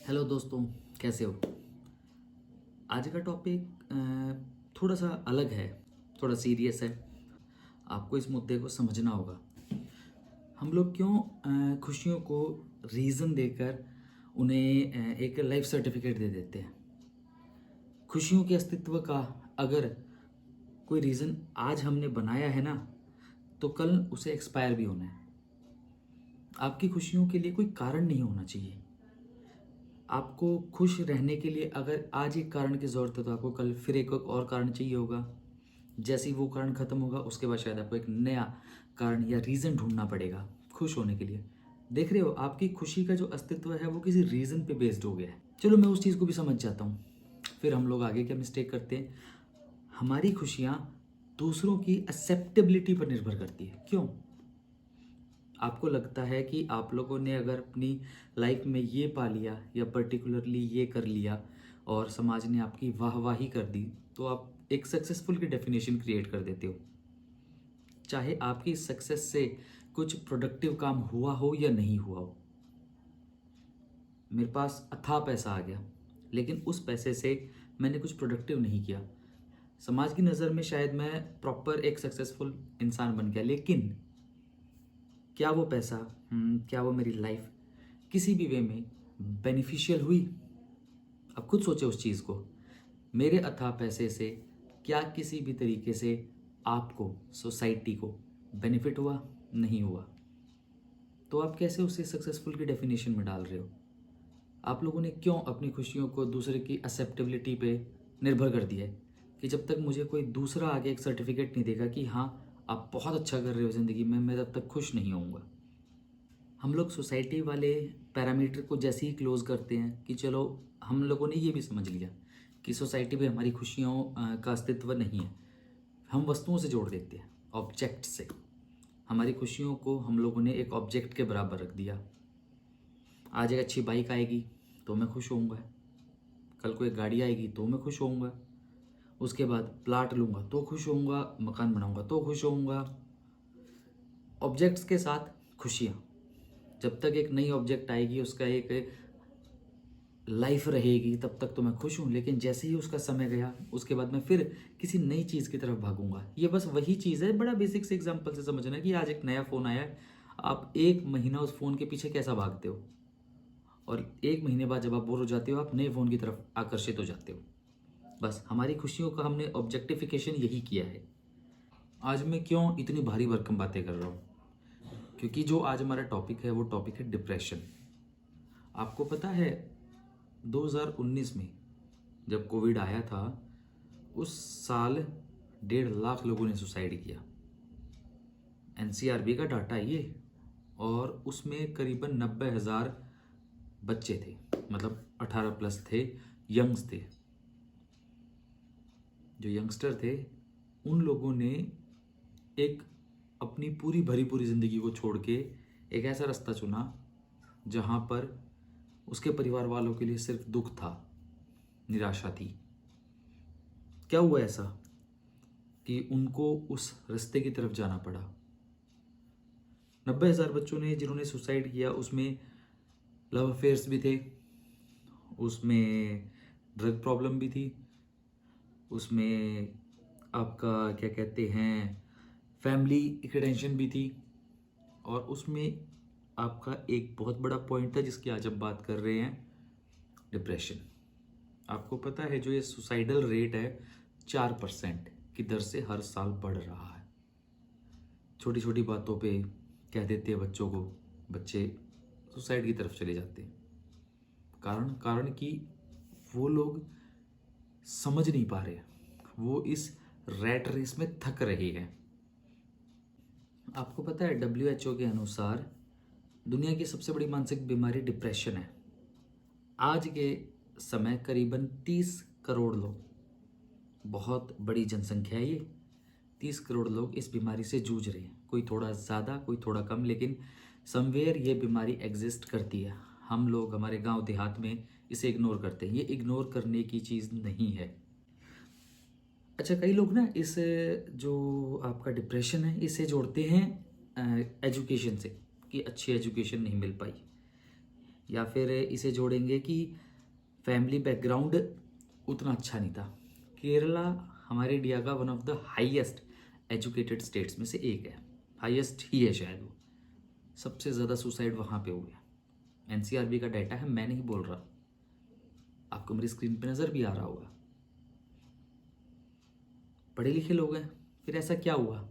Hello दोस्तों, कैसे हो। आज का टॉपिक थोड़ा सा अलग है, थोड़ा सीरियस है। आपको इस मुद्दे को समझना होगा। हम लोग क्यों खुशियों को रीज़न देकर उन्हें एक लाइफ सर्टिफिकेट दे देते हैं। खुशियों के अस्तित्व का अगर कोई रीज़न आज हमने बनाया है ना, तो कल उसे एक्सपायर भी होना है। आपकी खुशियों के लिए कोई कारण नहीं होना चाहिए। आपको खुश रहने के लिए अगर आज एक कारण की ज़रूरत है, तो आपको कल फिर एक और कारण चाहिए होगा। जैसे ही वो कारण ख़त्म होगा, उसके बाद शायद आपको एक नया कारण या रीज़न ढूंढना पड़ेगा खुश होने के लिए। देख रहे हो, आपकी खुशी का जो अस्तित्व है वो किसी रीज़न पे बेस्ड हो गया है। चलो, मैं उस चीज़ को भी समझ जाता हूँ। फिर हम लोग आगे क्या मिस्टेक करते हैं। हमारी खुशियाँ दूसरों की एक्सेप्टेबिलिटी पर निर्भर करती है। क्यों? आपको लगता है कि आप लोगों ने अगर अपनी लाइफ में ये पा लिया या पर्टिकुलरली ये कर लिया और समाज ने आपकी वाहवाही कर दी, तो आप एक सक्सेसफुल की डेफिनेशन क्रिएट कर देते हो। चाहे आपकी सक्सेस से कुछ प्रोडक्टिव काम हुआ हो या नहीं हुआ हो। मेरे पास अथाह पैसा आ गया, लेकिन उस पैसे से मैंने कुछ प्रोडक्टिव नहीं किया। समाज की नज़र में शायद मैं प्रॉपर एक सक्सेसफुल इंसान बन गया, लेकिन क्या वो पैसा, क्या वो मेरी लाइफ किसी भी वे में बेनिफिशियल हुई? अब खुद सोचे उस चीज़ को। मेरे अथाह पैसे से क्या किसी भी तरीके से आपको, सोसाइटी को बेनिफिट हुआ? नहीं हुआ। तो आप कैसे उसे सक्सेसफुल की डेफिनेशन में डाल रहे हो? आप लोगों ने क्यों अपनी खुशियों को दूसरे की एक्सेप्टेबिलिटी पे निर्भर कर दिया है कि जब तक मुझे कोई दूसरा आगे एक सर्टिफिकेट नहीं देगा कि हाँ, आप बहुत अच्छा कर रहे हो ज़िंदगी में, मैं तब तक खुश नहीं होऊंगा। हम लोग सोसाइटी वाले पैरामीटर को जैसे ही क्लोज करते हैं कि चलो, हम लोगों ने ये भी समझ लिया कि सोसाइटी में हमारी खुशियों का अस्तित्व नहीं है। हम वस्तुओं से जोड़ देते हैं, ऑब्जेक्ट से। हमारी खुशियों को हम लोगों ने एक ऑब्जेक्ट के बराबर रख दिया। आज एक अच्छी बाइक आएगी तो मैं खुश होऊंगा, कल को एक गाड़ी आएगी तो मैं खुश होऊंगा, उसके बाद प्लाट लूँगा तो खुश होऊंगा, मकान बनाऊंगा तो खुश होऊंगा। ऑब्जेक्ट्स के साथ खुशियाँ। जब तक एक नई ऑब्जेक्ट आएगी, उसका एक लाइफ रहेगी, तब तक तो मैं खुश हूँ। लेकिन जैसे ही उसका समय गया, उसके बाद मैं फिर किसी नई चीज़ की तरफ भागूंगा। ये बस वही चीज़ है, बड़ा बेसिक से एग्जांपल से समझना कि आज एक नया फ़ोन आया है, आप एक महीना उस फ़ोन के पीछे कैसा भागते हो, और एक महीने बाद जब आप बोर हो जाते हो, आप नए फ़ोन की तरफ आकर्षित हो जाते हो। बस हमारी खुशियों का हमने ऑब्जेक्टिफिकेशन यही किया है। आज मैं क्यों इतनी भारी भरकम बातें कर रहा हूँ? क्योंकि जो आज हमारा टॉपिक है वो टॉपिक है डिप्रेशन। आपको पता है 2019 में जब कोविड आया था, उस साल 1.5 लाख लोगों ने सुसाइड किया। एनसीआरबी का डाटा है ये। और उसमें करीबन 90,000 बच्चे थे, मतलब 18 प्लस थे, यंग्स थे। जो यंगस्टर थे, उन लोगों ने एक अपनी पूरी भरी पूरी ज़िंदगी को छोड़ के एक ऐसा रास्ता चुना जहाँ पर उसके परिवार वालों के लिए सिर्फ दुख था, निराशा थी। क्या हुआ ऐसा कि उनको उस रास्ते की तरफ जाना पड़ा? 90,000 बच्चों ने जिन्होंने सुसाइड किया, उसमें लव अफेयर्स भी थे, उसमें ड्रग प्रॉब्लम भी थी, उसमें आपका क्या कहते हैं, फैमिली की टेंशन भी थी, और उसमें आपका एक बहुत बड़ा पॉइंट था जिसकी आज आप बात कर रहे हैं, डिप्रेशन। आपको पता है जो ये सुसाइडल रेट है, 4% की दर से हर साल बढ़ रहा है। छोटी छोटी बातों पे कह देते हैं बच्चों को, बच्चे सुसाइड की तरफ चले जाते हैं। कारण कि वो लोग समझ नहीं पा रहे, वो इस रैट रेस में थक रहे हैं। आपको पता है WHO के अनुसार दुनिया की सबसे बड़ी मानसिक बीमारी डिप्रेशन है। आज के समय करीबन 30 करोड़ लोग, बहुत बड़ी जनसंख्या है ये, 30 करोड़ लोग इस बीमारी से जूझ रहे हैं। कोई थोड़ा ज़्यादा, कोई थोड़ा कम, लेकिन समवेयर ये बीमारी एग्जिस्ट करती है। हम लोग हमारे गांव देहात में इसे इग्नोर करते हैं। ये इग्नोर करने की चीज़ नहीं है। अच्छा, कई लोग ना इस जो आपका डिप्रेशन है, इसे जोड़ते हैं एजुकेशन से, कि अच्छी एजुकेशन नहीं मिल पाई। या फिर इसे जोड़ेंगे कि फैमिली बैकग्राउंड उतना अच्छा नहीं था। केरला हमारे इंडिया का one of the highest educated states में से एक है, हाईएस्ट ही है शायद वो। सबसे ज़्यादा सुसाइड वहाँ पे हुए हैं। एनसीआरबी का डाटा है, मैं नहीं बोल रहा, आपको मेरी स्क्रीन पे नज़र भी आ रहा होगा। पढ़े लिखे लोग हैं, फिर ऐसा क्या हुआ?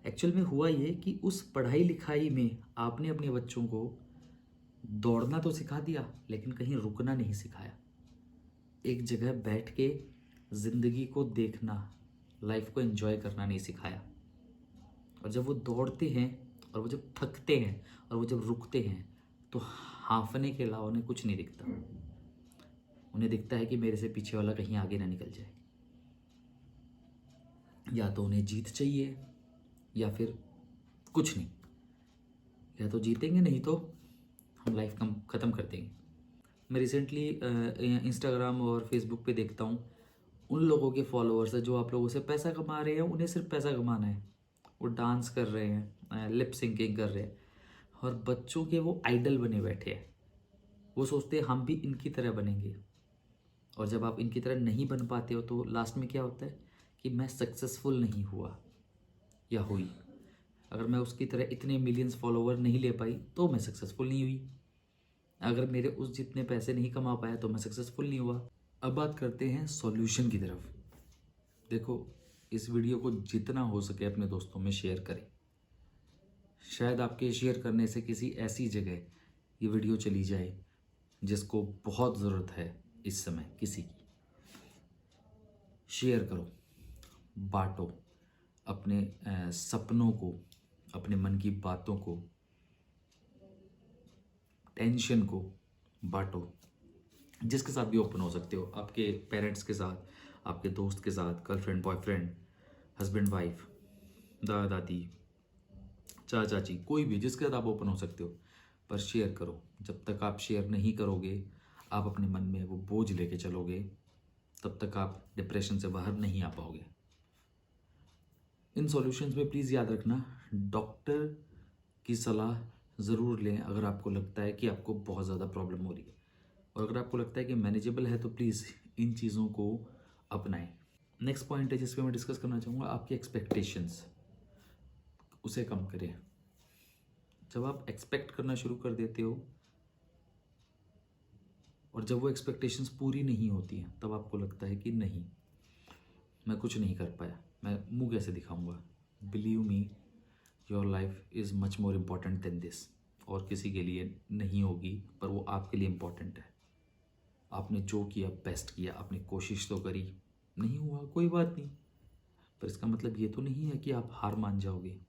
एक्चुअल में हुआ ये कि उस पढ़ाई लिखाई में आपने अपने बच्चों को दौड़ना तो सिखा दिया, लेकिन कहीं रुकना नहीं सिखाया। एक जगह बैठ के ज़िंदगी को देखना, लाइफ को एंजॉय करना नहीं सिखाया। और जब वो दौड़ते हैं और वो जब थकते हैं और वो जब रुकते हैं तो हाँफने के अलावा उन्हें कुछ नहीं दिखता। उन्हें दिखता है कि मेरे से पीछे वाला कहीं आगे ना निकल जाए। या तो उन्हें जीत चाहिए या फिर कुछ नहीं। या तो जीतेंगे, नहीं तो हम लाइफ कम ख़त्म कर देंगे। मैं रिसेंटली इंस्टाग्राम और फेसबुक पे देखता हूँ, उन लोगों के फॉलोअर्स है जो आप लोगों से पैसा कमा रहे हैं, उन्हें सिर्फ पैसा कमाना है। वो डांस कर रहे हैं, लिप सिंकिंग कर रहे हैं, और बच्चों के वो आइडल बने बैठे हैं। वो सोचते हैं हम भी इनकी तरह बनेंगे। और जब आप इनकी तरह नहीं बन पाते हो तो लास्ट में क्या होता है कि मैं सक्सेसफुल नहीं हुआ या हुई। अगर मैं उसकी तरह इतने मिलियंस फॉलोवर नहीं ले पाई तो मैं सक्सेसफुल नहीं हुई। अगर मेरे उस जितने पैसे नहीं कमा पाया तो मैं सक्सेसफुल नहीं हुआ। अब बात करते हैं सॉल्यूशन की तरफ। देखो, इस वीडियो को जितना हो सके अपने दोस्तों में शेयर करें। शायद आपके शेयर करने से किसी ऐसी जगह ये वीडियो चली जाए जिसको बहुत ज़रूरत है इस समय किसी की। शेयर करो, बांटो अपने सपनों को, अपने मन की बातों को, टेंशन को बांटो। जिसके साथ भी ओपन हो सकते हो, आपके पेरेंट्स के साथ, आपके दोस्त के साथ, गर्लफ्रेंड बॉयफ्रेंड, हस्बैंड वाइफ, दादा दादी, चाचा चाची, कोई भी जिसके साथ आप ओपन हो सकते हो। पर शेयर करो। जब तक आप शेयर नहीं करोगे, आप अपने मन में वो बोझ लेके चलोगे, तब तक आप डिप्रेशन से बाहर नहीं आ पाओगे। इन सॉल्यूशंस में प्लीज़ याद रखना, डॉक्टर की सलाह ज़रूर लें अगर आपको लगता है कि आपको बहुत ज़्यादा प्रॉब्लम हो रही है। और अगर आपको लगता है कि मैनेजेबल है तो प्लीज़ इन चीज़ों को अपनाएं। नेक्स्ट पॉइंट है जिस पे मैं डिस्कस करना चाहूँगा, आपकी एक्सपेक्टेशंस, उसे कम करें। जब आप एक्सपेक्ट करना शुरू कर देते हो और जब वो एक्सपेक्टेशंस पूरी नहीं होती हैं, तब आपको लगता है कि नहीं, मैं कुछ नहीं कर पाया, मैं मुंह कैसे दिखाऊंगा। Believe me, your life is much more important than this. और किसी के लिए नहीं होगी, पर वो आपके लिए इम्पॉर्टेंट है। आपने जो किया बेस्ट किया, आपने कोशिश तो करी, नहीं हुआ कोई बात नहीं, पर इसका मतलब ये तो नहीं है कि आप हार मान जाओगे।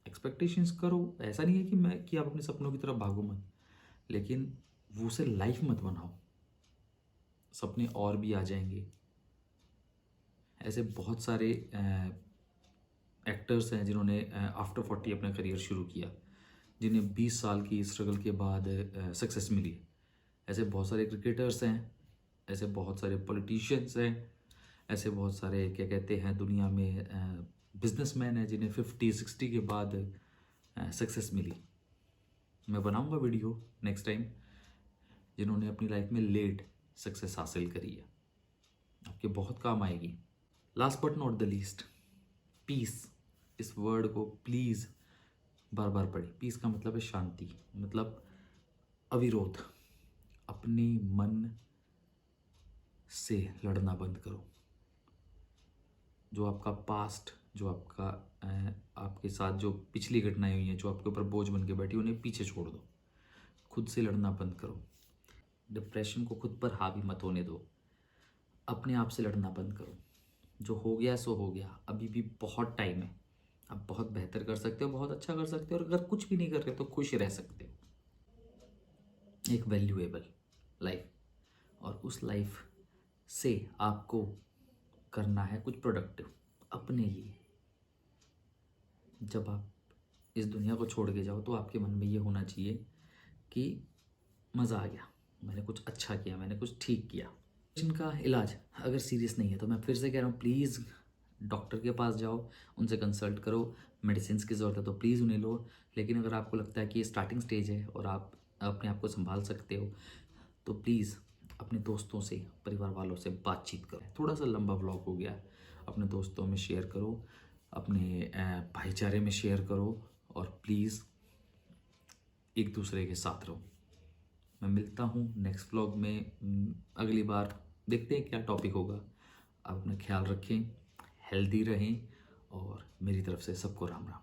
एक्सपेक्टेशंस करो, ऐसा नहीं है कि आप अपने सपनों की तरफ भागो मत, लेकिन वो से लाइफ मत बनाओ। सपने और भी आ जाएंगे। ऐसे बहुत सारे एक्टर्स हैं जिन्होंने आफ्टर 40 अपना करियर शुरू किया, जिन्हें 20 साल की स्ट्रगल के बाद सक्सेस मिली। ऐसे बहुत सारे क्रिकेटर्स हैं, ऐसे बहुत सारे पॉलिटिशियंस हैं, ऐसे बहुत सारे क्या कहते हैं दुनिया में बिजनेसमैन हैं जिन्हें 50-60 के बाद सक्सेस मिली। मैं बनाऊंगा वीडियो नेक्स्ट टाइम जिन्होंने अपनी लाइफ में लेट सक्सेस हासिल करी है, आपके बहुत काम आएगी। Last but not the least, peace. इस वर्ड को प्लीज़ बार बार पढ़ें। पीस का मतलब है शांति, मतलब अविरोध। अपने मन से लड़ना बंद करो। जो आपका पास्ट, जो आपके साथ जो पिछली घटनाएं हुई हैं, जो आपके ऊपर बोझ बन के बैठी, उन्हें पीछे छोड़ दो। खुद से लड़ना बंद करो। डिप्रेशन को खुद पर हावी मत होने दो। अपने आप से लड़ना बंद करो। जो हो गया सो हो गया, अभी भी बहुत टाइम है। आप बहुत बेहतर कर सकते हो, बहुत अच्छा कर सकते हो, और अगर कुछ भी नहीं कर रहे तो खुश रह सकते हो। एक वैल्यूएबल लाइफ, और उस लाइफ से आपको करना है कुछ प्रोडक्टिव अपने लिए। जब आप इस दुनिया को छोड़ के जाओ तो आपके मन में ये होना चाहिए कि मज़ा आ गया, मैंने कुछ अच्छा किया, मैंने कुछ ठीक किया। इनका इलाज अगर सीरियस नहीं है तो मैं फिर से कह रहा हूँ, प्लीज़ डॉक्टर के पास जाओ, उनसे कंसल्ट करो। मेडिसिन की ज़रूरत है तो प्लीज़ उन्हें लो। लेकिन अगर आपको लगता है कि ये स्टार्टिंग स्टेज है और आप अपने आप को संभाल सकते हो तो प्लीज़ अपने दोस्तों से, परिवार वालों से बातचीत करो। थोड़ा सा लंबा व्लॉग हो गया, अपने दोस्तों में शेयर करो, अपने भाईचारे में शेयर करो और प्लीज़ एक दूसरे के साथ रहो। मैं मिलता हूँ नेक्स्ट व्लॉग में। अगली बार देखते हैं क्या टॉपिक होगा। आप अपना ख्याल रखें, हेल्दी रहें और मेरी तरफ से सबको राम राम।